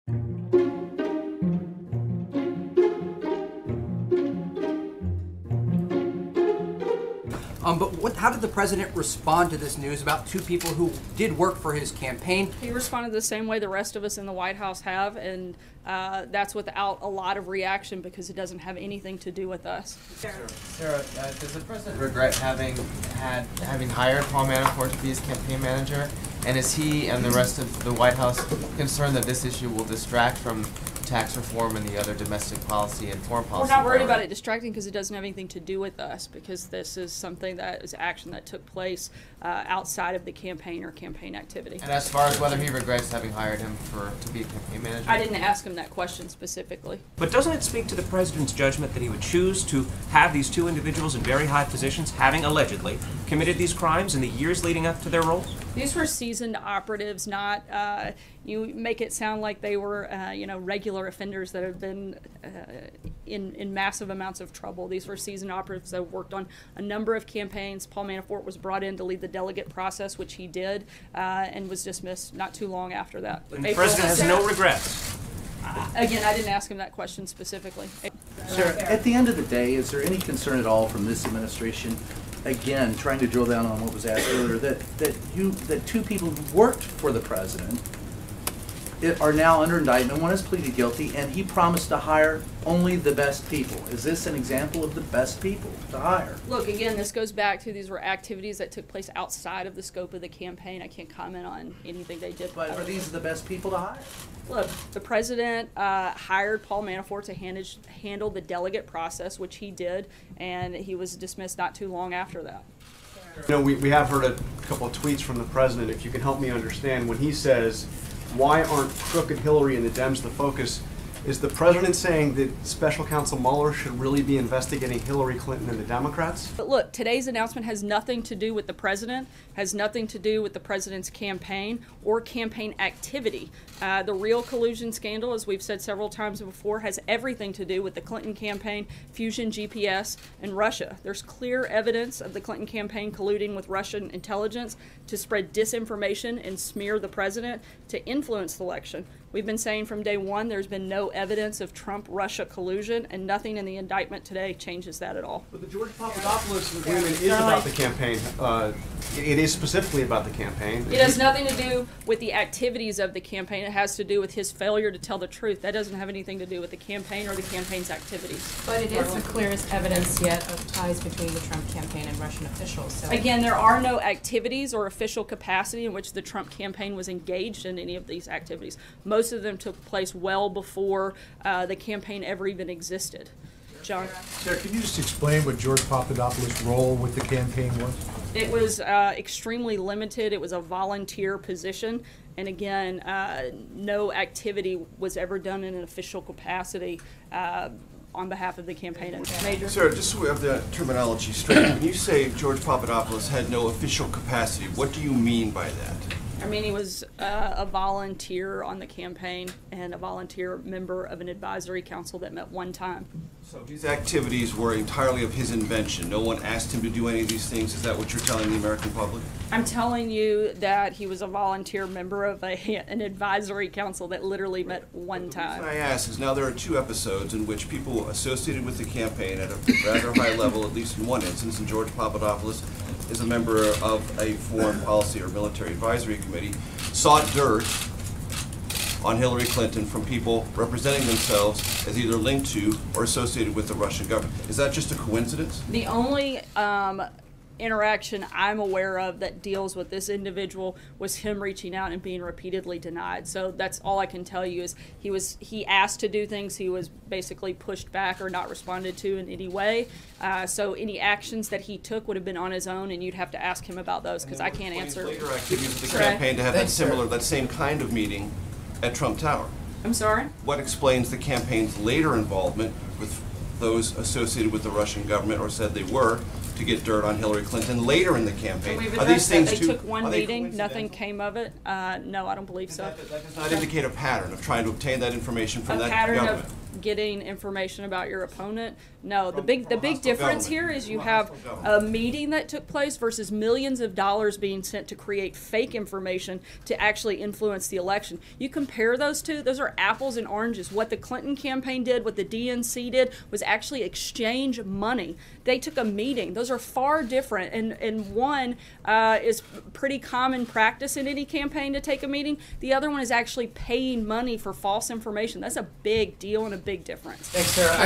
But how did the president respond to this news about two people who did work for his campaign? He responded the same way the rest of us in the White House have, and that's without a lot of reaction because it doesn't have anything to do with us. Sarah, does the president regret having hired Paul Manafort to be his campaign manager? And is he and the rest of the White House concerned that this issue will distract from tax reform and the other domestic policy and foreign policy? We're not worried about it distracting because it doesn't have anything to do with us, because this is something that is action that took place outside of the campaign or campaign activity. And as far as whether he regrets having hired him to be a campaign manager? I didn't ask him that question specifically. But doesn't it speak to the president's judgment that he would choose to have these two individuals in very high positions, having allegedly committed these crimes in the years leading up to their roles? These were seasoned operatives, not, you make it sound like they were, regular offenders that have been in massive amounts of trouble. These were seasoned operatives that worked on a number of campaigns. Paul Manafort was brought in to lead the delegate process, which he did, and was dismissed not too long after that. And the president has no regrets. Again, I didn't ask him that question specifically. Sarah, at the end of the day, is there any concern at all from this administration, again, trying to drill down on what was asked earlier, that two people who worked for the president are now under indictment? One has pleaded guilty, and he promised to hire only the best people. Is this an example of the best people to hire? Look, again, this goes back to these were activities that took place outside of the scope of the campaign. I can't comment on anything they did. But are these the best people to hire? Look, the president hired Paul Manafort to handle the delegate process, which he did, and he was dismissed not too long after that. You know, we have heard a couple of tweets from the president. If you can help me understand, when he says, why aren't crooked Hillary and the Dems the focus, is the president saying that Special Counsel Mueller should really be investigating Hillary Clinton and the Democrats? But look, today's announcement has nothing to do with the president, has nothing to do with the president's campaign or campaign activity. The real collusion scandal, as we've said several times before, has everything to do with the Clinton campaign, Fusion GPS, and Russia. There's clear evidence of the Clinton campaign colluding with Russian intelligence to spread disinformation and smear the president to influence the election. We've been saying from day one there's been no evidence of Trump-Russia collusion, and nothing in the indictment today changes that at all. But the George Papadopoulos agreement is about the campaign. It is specifically about the campaign. It has nothing to do with the activities of the campaign. It has to do with his failure to tell the truth. That doesn't have anything to do with the campaign or the campaign's activities. But it is the clearest evidence yet of ties between the Trump campaign and Russian officials. So. Again, there are no activities or official capacity in which the Trump campaign was engaged in any of these activities. Most of them took place well before the campaign ever even existed. John? Sarah, can you just explain what George Papadopoulos' role with the campaign was? It was extremely limited. It was a volunteer position. And again, no activity was ever done in an official capacity on behalf of the campaign. Major? Sarah, just so we have the terminology straight, when you say George Papadopoulos had no official capacity, what do you mean by that? I mean, he was a volunteer on the campaign and a volunteer member of an advisory council that met one time. So his activities were entirely of his invention. No one asked him to do any of these things. Is that what you're telling the American public? I'm telling you that he was a volunteer member of an advisory council that literally met one time. The reason I ask is now there are two episodes in which people associated with the campaign at a rather high level, at least in one instance, and George Papadopoulos is a member of a foreign policy or military advisory committee, sought dirt on Hillary Clinton from people representing themselves as either linked to or associated with the Russian government. Is that just a coincidence? The only interaction I'm aware of that deals with this individual was him reaching out and being repeatedly denied. So that's all I can tell you is he asked to do things, he was basically pushed back or not responded to in any way. So any actions that he took would have been on his own, and you'd have to ask him about those because I can't answer. Later activities of the campaign to have that same kind of meeting at Trump Tower. I'm sorry? What explains the campaign's later involvement with those associated with the Russian government, or said they were, to get dirt on Hillary Clinton later in the campaign? Are these things they took one meeting, nothing came of it? No, I don't believe so. That does not indicate a pattern of trying to obtain that information from that government. getting information about your opponent. No, the big difference here is you have a meeting that took place versus millions of dollars being sent to create fake information to actually influence the election. You compare those two, those are apples and oranges. What the Clinton campaign did, what the DNC did, was actually exchange money. They took a meeting. Those are far different, and one is pretty common practice in any campaign to take a meeting. The other one is actually paying money for false information. That's a big deal and a big difference. Thanks, Sarah.